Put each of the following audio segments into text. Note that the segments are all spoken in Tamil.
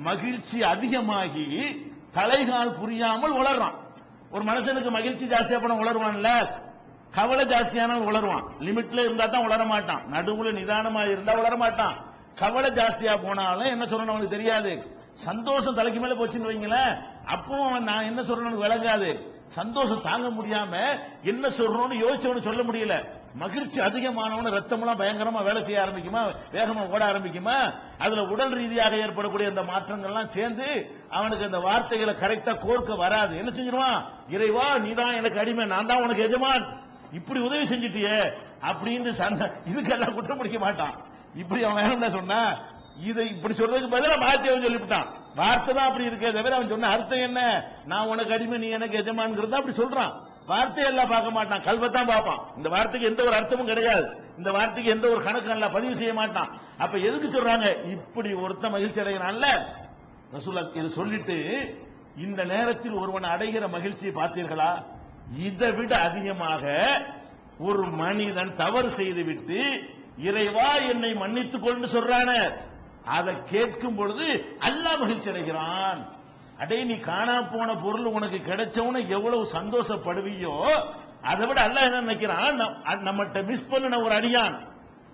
மகிழ்ச்சி அதிகமாகி தலைகால் புரியாமல் உளறான். ஒரு மனுஷனுக்கு மகிழ்ச்சி ஜாஸ்தியா போன உளருவான்ல, கவலை ஜாஸ்தியான உளருவான். லிமிட்ல இருந்தா தான் உளர மாட்டான், நடுவுல நிதானமா இருந்தா உளர மாட்டான். கவலை ஜாஸ்தியா போனாலும் என்ன சொல்லணும் அவனுக்கு தெரியாது. சந்தோஷம் தலைக்கு மேல போச்சுன்னு வைங்களேன், அப்போ நான் என்ன சொல்லணும்னு விளங்காது. சந்தோஷம் தாங்க முடியாம என்ன சொல்றோம்னு யோசிச்சவனு சொல்ல முடியல. மகிழ்ச்சி அதிகமானவன ரத்தமெல்லாம் பயங்கரமா வேலை செய்ய ஆரம்பிக்குமா, வேகமா ஓட ஆரம்பிக்குமா. அதுல உடல் ரீதியாக ஏற்படக்கூடிய அந்த மாற்றங்கள்லாம் சேர்ந்து அவனுக்கு அந்த வார்த்தைகளை கரெக்டா கோர்க்க வராது. என்ன செஞ்சிருவான், இறைவா நீதான் எனக்கு அடிமை, நான் தான் உனக்கு எஜமான், இப்படி உதவி செஞ்சுட்டியே அப்படின்னு இதுக்கெல்லாம் குற்றம் பிடிக்க மாட்டான். இப்படி அவன் என்ன சொன்னா, இதை இப்படி சொல்றதுக்கு பதிலா மாத்தி அவன் சொல்லிவிட்டான். வார்த்தை தான் அப்படி இருக்கே தவிர அவன் சொன்ன அர்த்தம் என்ன, நான் உனக்கு அடிமை நீ எனக்கு எஜமான்ங்கிறத அப்படி சொல்றான். வார்த்தையெல்லாம் பார்க்க மாட்டான், கல்வத்தான் பார்ப்பான். இந்த வார்த்தைக்கு எந்த ஒரு அர்த்தமும் கிடையாது, இந்த வார்த்தைக்கு எந்த ஒரு கணக்கு எல்லாம் பதிவு செய்ய மாட்டான். அப்ப எதுக்கு சொல்றாங்க, இப்படி ஒருத்த மகிழ்ச்சி அடைகிறான்ல ரசூலுல்லாஹ் இது சொல்லிட்டு, இந்த நேரத்தில் ஒருவன் அடைகிற மகிழ்ச்சியை பார்த்தீர்களா, இதை விட அதிகமாக ஒரு மனிதன் தவறு செய்துவிட்டு இறைவா என்னை மன்னித்துக் கொண்டு சொல்றான, அதை கேட்கும் பொழுது அல்லாஹ் மகிழ்ச்சி அடைகிறான். அடே நீ காணா போன பொருள் உனக்கு கிடைச்சவன எவ்வளவு சந்தோஷப்படுவியோ, அதை விட அல்லாஹ் என்ன நினைக்கிறான், நம்மகிட்ட மிஸ் பண்ணின ஒரு அடியான்,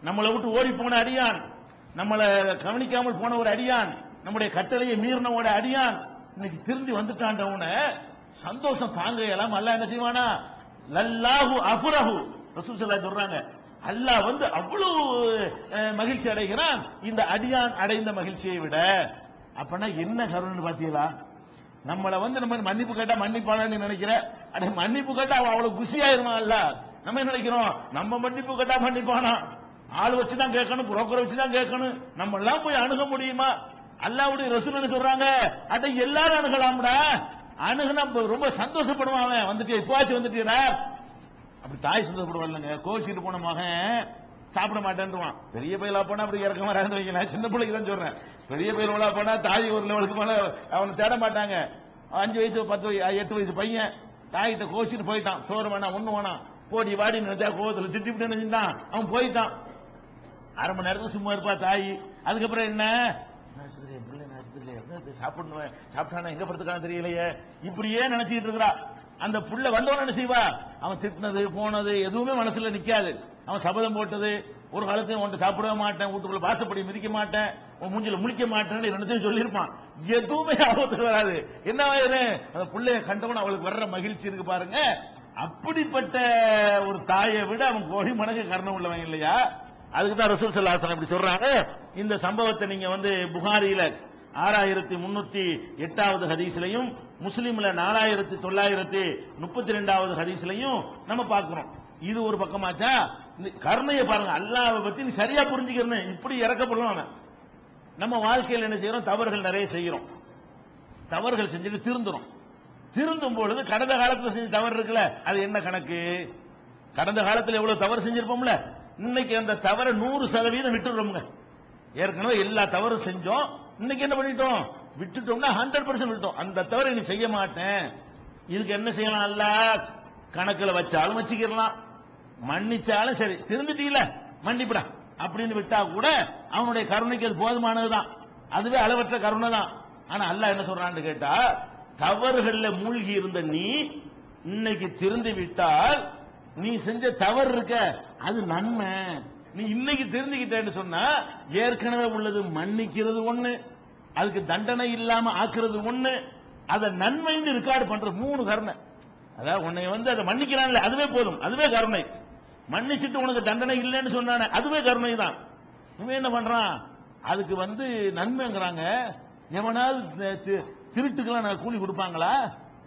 நம்மளை விட்டு ஓடி போன அடியான், நம்மளை கவனிக்காமல் போன ஒரு அடியான், நம்முடைய கட்டளையை மீறின ஒரு அடியான் இன்னைக்கு திருந்தி வந்துட்டாண்டவன சந்தோஷம் தாங்க இயலாம அல்லாஹ் என்ன செய்வானா, லல்லாஹு அஃப்ரஹு ரசூல் ஸல்லல்லாஹு சொல்றாங்க, அல்லாஹ் அவ்வளவு மகிழ்ச்சி அடைகிறான் இந்த அடியான் அடைந்த மகிழ்ச்சியை விட. அப்பனா என்ன கருணை பாத்தீங்களா, நம்மள நம்ம மன்னிப்பு கேட்டா மன்னிப்பானு நினைக்கிற, அடே மன்னிப்பு கேட்டா அவன் அவ்வளவு குஷியாயிருவான். அல்ல நம்ம என்ன நினைக்கிறோம், நம்ம மன்னிப்பு கேட்டா மன்னிப்பானா, ஆள் வச்சுதான் கேட்கணும், புரோக்கரை வச்சுதான் கேட்கணும், நம்ம எல்லாம் போய் அணுக முடியுமா? அல்லாஹ்வுடைய ரசூல் என்ன சொல்றாங்க, அட எல்லாரும் அணுகலாம்டா, அணுகுனா ரொம்ப சந்தோஷப்படுவான். அவன் வந்துட்டு எப்பவாச்சும் வந்துட்டீரா, அப்படி தாய் சந்தோஷப்படுவாங்க. கோச்சிட்டு போன மகன் சாப்பிட மாட்டேன்றான், பெரிய பயிலா போனா அப்படி இறக்க வராது வைக்கல, சின்ன பிள்ளைக்கு தான் சொல்றேன். பெரிய பயிலா போனா தாய் ஒரு லெவலுக்கு போனா அவனை தேட மாட்டாங்க. 5 வயசு 10 8 வயசு பையன் தாயிட்ட கோச்சிட்டு போயிட்டான், சோறு வேணாம் ஒண்ணு வேணாம் போடி வாடி கோவத்துல திட்டிவிட்டு நினைச்சான், அவன் போயிட்டான். அரை மணி நேரத்துக்கு சும்மா இருப்பா தாய். அதுக்கப்புறம் என்ன சாப்பிடணும், சாப்பிட்டானா எங்க படுத்துக்கான தெரியலையே, இப்படியே நினைச்சுக்கிட்டு இருக்கிறா. அந்த புள்ள வந்தவன என்ன செய்வா, அவன் திட்டினது போனது எதுவுமே மனசுல நிக்காது. அவன் சபதம் போட்டது, ஒரு காலத்தையும் உன்ட்ட சாப்பிடவே மாட்டேன், வீட்டுக்குள்ள வாசப்படி மிதிக்க மாட்டேன், உன் மூஞ்சில முழிக்க மாட்டேன்னு ரெண்டுத்தையும் சொல்லியிருப்பான். எதுவுமே ஆபத்துக்கு வராது. என்ன ஆயிரு, அந்த பிள்ளைய கண்டவன அவளுக்கு வர்ற மகிழ்ச்சி இருக்கு பாருங்க. அப்படிப்பட்ட ஒரு தாயை விட அவன் கோடி மடங்கு கருணை உள்ளவன் இல்லையா? அதுக்குதான் ரசூல் ஸல்லல்லாஹு அலைஹி வஸல்லம் இப்படி சொல்றாங்க. இந்த சம்பவத்தை நீங்க புகாரியில 6308வது ஹதீஸ்லயும் முஸ்லிம்ல 4932வது ஹதீஸ்லயும் நம்ம பார்க்கிறோம். இது ஒரு பக்கமாச்சா, கருணையை பாருங்க, அல்லாஹ்வை பத்தி நீ சரியா புரிஞ்சுக்கிறேன், இப்படி இறக்கப்படுவாங்க. நம்ம வாழ்க்கையில் என்ன செய்யறோம், தவறுகள் நிறைய செய்யறோம், தவறுகள் செஞ்சுட்டு திருந்துறோம். திருந்தும் பொழுது கடந்த காலத்துல செஞ்ச தவறு இருக்குல்ல, அது என்ன கணக்கு, கடந்த காலத்துல எவ்வளவு தவறு செஞ்சிருப்போம்ல, இன்னைக்கு அந்த தவறை 100% விட்டுடுறோம்ங்க. ஏற்கனவே எல்லா தவறும் செஞ்சோம், இன்னைக்கு என்ன பண்ணிட்டோம், விட்டுட்டோம்னா 100% விட்டோம். அந்த தவறை நீ செய்ய மாட்டேன். இதுக்கு என்ன செய்யலாம், அல்லாஹ் கணக்குல வச்சாலும் வச்சுக்கலாம், மன்னிச்சாலும் சரி, திருந்துட்டீல மன்னிப்படா அப்படின்னு விட்டா கூட அவனுடைய கருணைக்கு அது போதுமானதுதான், அதுவே அளவற்ற கருணை தான். ஆனா அல்லாஹ் என்ன சொல்றான்னு கேட்டா, தவறுகள்ல மூழ்கி இருந்த நீ இன்னைக்கு திருந்து விட்டால் நீ செஞ்ச தவறு இருக்க அது நன்மை. நீ இன்னைக்கு திருந்திக்கிட்டேன்னு சொன்னா ஏற்கனவே உள்ளது மன்னிக்கிறது ஒண்ணு, அதுக்கு தண்டனை இல்லாம ஆக்குறது ஒண்ணு, அதை நன்மைன்னு ரெக்கார்டு பண்ற 3 கருணை. அதாவது உன்னை அதை மன்னிக்கிறான்ல அதுவே போதும், அதுவே கருணை. மன்னிச்சுட்டு உனக்கு தண்டனை இல்லைன்னு சொன்னானே அதுவே கருணை தான். இவன் என்ன பண்றான், அதுக்கு நன்மைங்கிறாங்க. எவனாவது திருட்டுக்கெல்லாம் நான் கூலி கொடுப்பாங்களா,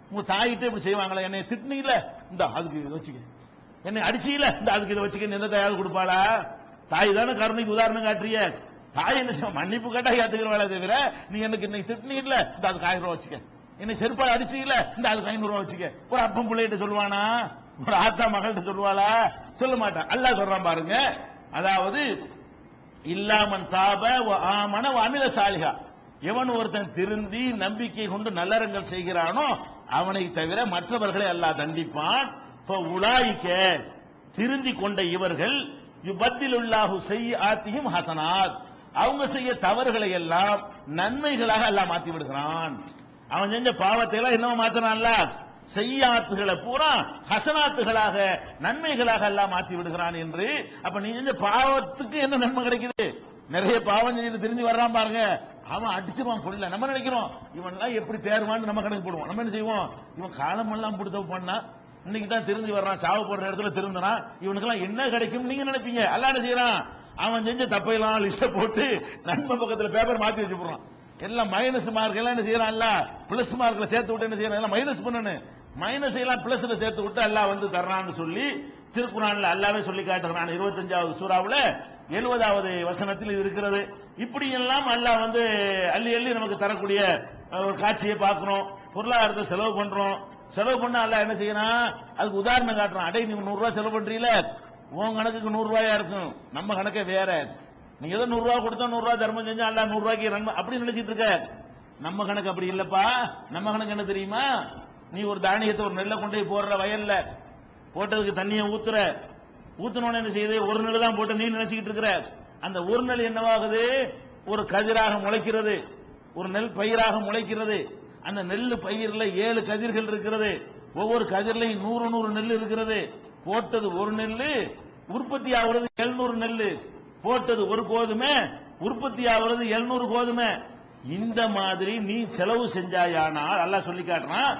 உங்க தாயிட்டே இப்படி செய்வாங்களா, என்னை திட்டுனீங்கள இந்த அதுக்கு இதை வச்சுக்க, என்னை அடிச்சீங்கள இந்த அதுக்கு இதை வச்சுக்க, எந்த தாயாவது கொடுப்பாளா? தாய் தானே கருணைக்கு உதாரணம் காட்டுறிய. தாய் என்ன மன்னிப்பு கேட்டா ஏத்துக்கிறவாளே தவிர, நீ எனக்கு இன்னைக்கு திட்டுனீங்கள இந்த அதுக்கு 1000 ரூபாய் வச்சுக்க, என்னை செருப்பால் அடிச்சீங்கள இந்த அதுக்கு 500 ரூபாய் வச்சுக்க. ஒரு அப்பம் பிள்ளைகிட்ட சொல்லுவானா, ஒரு ஆத்தா மகள்கிட்ட சொல்லுவாளா? சொல்ல மாட்டான். அல்லாஹ் சொல்றான் பாருங்க, அதாவது இல்லாமன் தாப ஆமன அமில சாலிஹா, எவன் ஒருத்தன் திருந்தி நம்பிக்கை கொண்டு நல்லறங்கள் செய்கிறானோ அவனை தவிர மற்றவர்களை அல்லாஹ் தண்டிப்பான். உலாயிக்க திருந்தி கொண்ட இவர்கள் யுபத்திலுல்லாஹு செய்யாத்திஹிம் ஹசனாத், அவங்க செய்ய தவறுகளை எல்லாம் நன்மைகளாக அல்லாஹ் மாத்தி விடுகிறான். அவன் செஞ்ச பாவத்தை எல்லாம் என்னவா மாத்தினான்ல, செய்யாத்துகளை பூரா ஹசனாத்துகளாக நன்மைகளாக அல்லாஹ் மாத்தி விடுகிறான் என்று. அப்ப நீ செஞ்ச பாவத்துக்கு என்ன நன்மை கிடைக்குது? நிறைய பாவம் செஞ்சு திரும்பி வர்றான் பாருங்க, அவன் அடிச்சிருவான் கொள்ள. நம்ம நினைக்கிறோம் இவன் எல்லாம் எப்படி தேர்வான்னு நம்ம கணக்கு போடுவோம். நம்ம என்ன செய்வோம், இவன் காலமெல்லாம் பிடித்த பண்ணா இன்னைக்கு தான் திருந்தி வர்றான், சாவ போடுற இடத்துல திருந்தினா இவனுக்கெல்லாம் என்ன கிடைக்கும் நீங்க நினைப்பீங்க. அல்லாஹ் என்ன செய்யறான், அவன் செஞ்ச தப்பையெல்லாம் லிஸ்ட போட்டு நன்மை பக்கத்துல பேப்பர் மாத்தி வச்சு போடுறான். எல்லாம் மைனஸ் மார்க் எல்லாம் என்ன செய்யறான், பிளஸ் மார்க்ல சேர்த்து விட்டு என்ன செய்யறான், எல்லாம் மைனஸ் பண்ணனு, மைனஸ் எல்லாம் பிளஸ்ல சேர்த்து விட்டு அல்லாஹ் வந்து தர்றான்னு சொல்லி திருக்குறான்ல அல்லாவே சொல்லி காட்டுகிறான். 25வது சூறாவுல 70வது வசனத்தில் இது இருக்கிறது. இப்படி எல்லாம் அல்லாஹ் வந்து அள்ளி அள்ளி நமக்கு தரக்கூடிய ஒரு காட்சியை பார்க்கிறோம். பொருளாதாரத்தை செலவு பண்றோம், செலவு பண்ண அல்லாஹ் என்ன செய்யறான், அதுக்கு உதாரணம் காட்டுறான். அடே நீங்க 100 ரூபாய் செலவு பண்றீல, உன் கணக்குக்கு 100 ரூபாயா இருக்கும், நம்ம கணக்கே வேற. நீங்க ஏதோ 100 ரூபாய் கொடுத்தா 100 ரூபாய் தர்மம் செஞ்சா அல்லாஹ் 100 ரூபாய்க்கு நன்மை அப்படி நினைச்சிட்டு இருக்க. நம்ம கணக்கு அப்படி இல்லப்பா. நம்ம கணக்கு என்ன தெரியுமா, நீ ஒரு தானியத்தை ஒரு நெல்லை கொண்டு போய் போடுற, வயல்ல போட்டதுக்கு தண்ணியை ஊத்துனோன்னு என்ன செய்யுது, ஒரு நெல் தான் போட்டு நீ நினைச்சுக்கிட்டு இருக்கிற. அந்த ஒரு நெல் என்னவாகுது, ஒரு கதிராக முளைக்கிறது, ஒரு நெல் பயிராக முளைக்கிறது. அந்த நெல் பயிரில் 7 கதிர்கள் இருக்கிறது. ஒவ்வொரு கதிரிலையும் 100 நெல் இருக்கிறது. போட்டது ஒரு நெல், உற்பத்தி ஆகுறது 700 நெல். போட்டது ஒரு கோதுமை, உற்பத்தி ஆகுறது 700 கோதுமை. இந்த மாதிரி நீ செலவு செஞ்சாயானால் அல்லாஹ் சொல்லி காட்டுறான்,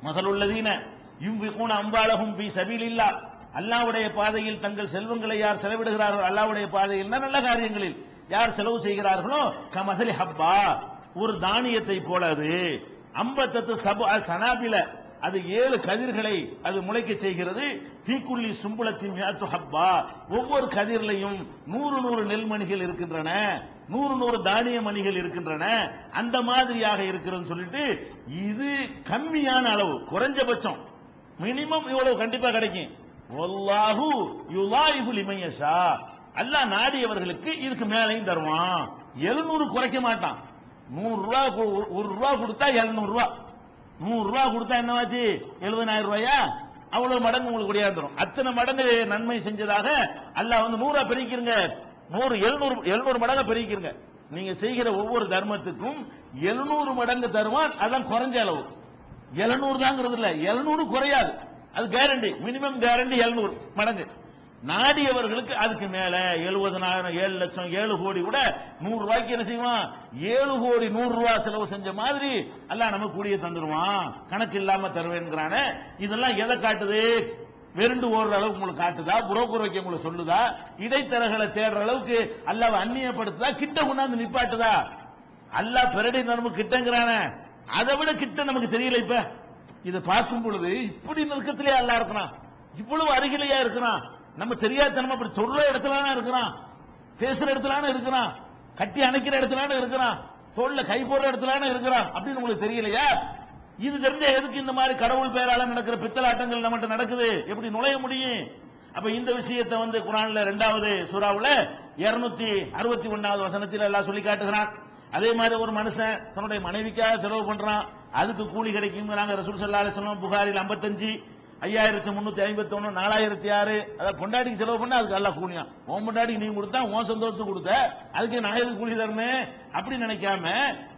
மஸலுல்லதீன யுன்ஃபிகூன அம்வாலஹும் ஃபீ ஸபீலில்லாஹ், அல்லாஹ்வுடைய பாதையில் தங்கள் செல்வங்களை யார் செலவிடுகிறார்களோ, அல்லாஹ்வுடைய பாதையில் நல்ல காரியங்களில் யார் செலவு செய்கிறார்களோ, கமஸலி ஹப்பா, ஒரு தானியத்தை போல அது, அம்பத்தத்து சபஅ சனாபில, அது 7 கதிர்களை அது முளைக்க செய்கிறது. ஃபீகுல்லி சும்புலத்தின் மிஅத்து ஹப்பா, ஒவ்வொரு கதிரிலையும் 100 நெல்மணிகள் இருக்கின்றன, 100 தானிய மணிகள் இருக்கின்றன. அந்த மாதிரியாக இருக்கிறதுன்னு சொல்லிட்டு, இது கம்மியான அளவு, குறைஞ்சபட்சம் மினிமம் இவ்வளவு கண்டிப்பா கிடைக்கும். வல்லாஹு யுலாயிஹு லிமன் யஷா, அல்லாஹ் நாடியவர்களுக்கு இதுக்கு மேலையும் தருவான். 700 குறைக்க மாட்டான். 100 ரூபாய், 1 ரூபாய் கொடுத்தா 700 ரூபாய், 100 ரூபாய் கொடுத்தா என்னவாச்சு, 70,000 ரூபாயா, அவ்வளவு மடங்கு உங்களுக்கு கூடியாந்துரும். அத்தனை மடங்கு நன்மை செஞ்சதாக அல்லாஹ் வந்து 100 பெருக்கிருங்க, 700 மடங்கு பெருக்கிருங்க. நீங்க செய்கிற ஒவ்வொரு தர்மத்துக்கும் 700 மடங்கு தருவான். அதான் குறைஞ்ச அளவு. 700 தாங்கிறது இல்ல, 700 குறையாது, அது கேரண்டி, மினிமம் கேரண்டி 700 மடங்கு. நாடியவர்களுக்கு அதுக்கு மேல 70,000, 7 லட்சம், 7 கோடி கூட 100 ரூபாய்க்கு என்ன செய்வான், 7 கோடி 100 ரூபாய் செலவு செஞ்ச மாதிரி அல்லாஹ் நமக்கு கூடிய தந்துடுவான், கணக்கு இல்லாம தருவேன்கிறான. இதெல்லாம் எதை காட்டுது, வெறுண்டு ஓடுற அளவுக்கு உங்களுக்கு காட்டுதா, புரோக்கர் வைக்க உங்களுக்கு சொல்லுதா, இடைத்தரகளை தேடுற அளவுக்கு அல்லாஹ் அந்நியப்படுத்துதா, கிட்ட கொண்டாந்து நிப்பாட்டுதா? அல்லாஹ் பெரடி நமக்கு கிட்டங்கிறான, அதை விட கிட்ட நமக்கு தெரியல. இப்ப இதை பார்க்கும் பொழுது இப்படி நெருக்கத்திலே அல்லாஹ் இருக்கிறான், இவ்வளவு அருகிலேயா இருக்கிறான். நம்ம தெரியாதனமா அப்படி சொல்ற இடத்துல இருக்கிறான், பேசுற இடத்துல இருக்கிறான், கட்டி அணைக்கிற இடத்துல இருக்கிறான், தோல்ல கை போடுற இடத்துல இருக்கிறான். அப்படின்னு உங்களுக்கு தெரியலையா? இது தெரிஞ்ச எதுக்கு இந்த மாதிரி கடவுள் பெயரால நடக்கிற பித்தலாட்டங்கள் நம்மகிட்ட நடக்குது, எப்படி நுழைய முடியும்? அப்ப இந்த விஷயத்தை வந்து குர்ஆன்ல 2வது சூறாவுல 261வது வசனத்தில் அல்லாஹ் சொல்லி காட்டுகிறான். அதே மாதிரி ஒரு மனுஷன் தன்னுடைய மனைவிக்காக செலவு பண்றான், அதுக்கு கூலி கிடைக்குங்கிறாங்க ரசூல் ஸல்லல்லாஹு அலைஹி வஸல்லம். புகாரில் 55, 5351, 4006, அத பொண்டாட்டிக்கு செலவு பண்ண அதுக்கு அல்லாஹ் கூலியா. உன் பொண்டாட்டிக்கு நீ கொடுத்தா உன் சந்தோஷத்துக்கு கொடுத்த, அதுக்கு நான் எதுக்கு கூலி தரணும் அப்படி நினைக்காம,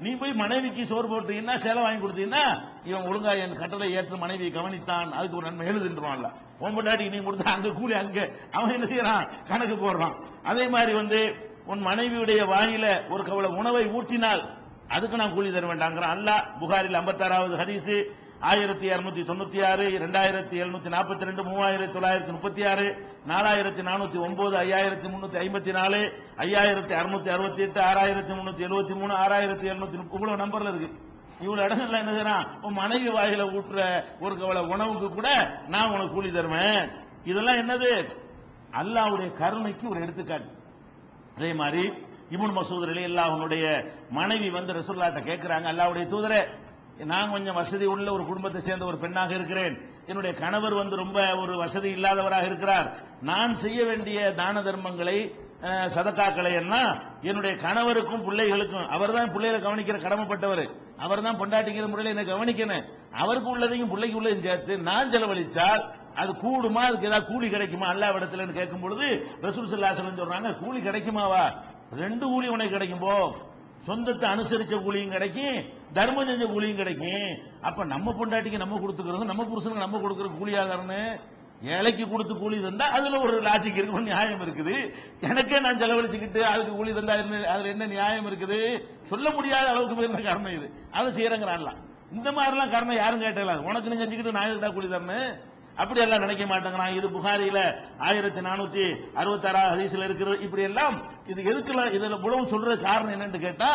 நீ போய் மனைவிக்கு சோறு போட்டீங்கன்னா, சேலை வாங்கி கொடுத்தீங்கன்னா, இவன் ஒழுங்கா என் கட்டளை ஏற்று மனைவியை கவனித்தான், அதுக்கு ஒரு நன்மை எழுதுன்றான்ல. உன் பொண்டாட்டிக்கு நீ கொடுத்தா அங்க கூலி, அங்க அவன் என்ன செய்யறான், கணக்கு போடுறான். அதே மாதிரி வந்து உன் மனைவியுடைய வாயில ஒரு கவலை உணவை ஊட்டினால் அதுக்கு நான் கூலி தர வேண்டாங்கிறான் அல்லாஹ். புகாரில் 56வது ஹதீஸ், 1296, 2742, 3936, 4409, 5354, 5668, 6373, 6730, இவ்வளவு நம்பர்ல இருக்கு. இவ்வளவு இடங்கள்ல என்ன செய்யறான், உன் மனைவி வாயில ஊட்டுற ஒரு கவலை உணவுக்கு கூட நான் உனக்கு கூலி தருவேன். இதெல்லாம் என்னது, அல்லாஹ்வுடைய கருணைக்கு ஒரு எடுத்துக்காட்டு. அதே மாதிரி இப்னு மஸ்ஊத் ரலியல்லாஹு அன்ஹுடைய மனைவி வந்து ரசூலுல்லாஹ்ட்ட கேட்கிறாங்க, அல்லாஹ்வுடைய தூதரே, நான் கொஞ்சம் வசதி உள்ள ஒரு குடும்பத்தை சேர்ந்த ஒரு பெண்ணாக இருக்கிறேன், என்னுடைய கணவர் வந்து ரொம்ப ஒரு வசதி இல்லாதவராக இருக்கிறார், நான் செய்ய வேண்டிய தான தர்மங்களை சதக்காக்களை எல்லாம் என்னுடைய கணவருக்கும் பிள்ளைகளுக்கும், அவர் தான் பிள்ளைகளை கவனிக்கிற கடமைப்பட்டவர், அவர் தான் பொண்டாட்டிக்கிற முறையில் என்ன கவனிக்கணும், அவருக்கு உள்ளதையும் பிள்ளைக்கு உள்ளதையும் சேர்த்து நான் செலவழிச்சால் அது கூடுமா, அதுக்கு ஏதாவது கூலி கிடைக்குமா அல்லாஹ்விடத்துல கேட்கும் பொழுது ரசூல் ஸல்லல்லாஹு அலைஹி வஸல்லம் சொல்றாங்க, கூலி கிடைக்குமாவா, ரெண்டு கூலி உனக்கு கிடைக்கும் போ. சொந்தத்தை அனுசரிச்ச கூலியும் கிடைக்கும், தர்மம் செஞ்ச கூலியும் கிடைக்கும். அப்ப நம்ம பொண்டாட்டிக்கு நம்ம கொடுத்துக்கிறது, நம்ம புருஷனுக்கு நம்ம கொடுக்கிற கூலியாதாரன்னு ஏழைக்கு கொடுத்து கூலி தந்தா அதுல ஒரு லாஜிக் இருக்கு, ஒரு நியாயம் இருக்குது. எனக்கே நான் செலவழிச்சுக்கிட்டு அதுக்கு கூலி தந்தா அதுல என்ன நியாயம் இருக்குது? சொல்ல முடியாத அளவுக்கு போயிருந்த கர்மம் இது. அதை செய்யறங்கிறான்ல. இந்த மாதிரிலாம் கர்மம் யாரும் கேட்டல. உனக்கு நீ செஞ்சுக்கிட்டு நான் எதுக்குடா கூலி தரணும்? அப்படி எல்லாம் நினைக்க மாட்டேங்கிறான். இது புகாரில 1466 ஹதீஸ்ல இருக்கிறது. இப்படி எல்லாம் இது எதுக்குல இதுல புலவும் சொல்றது காரணம் என்னன்னு கேட்டா,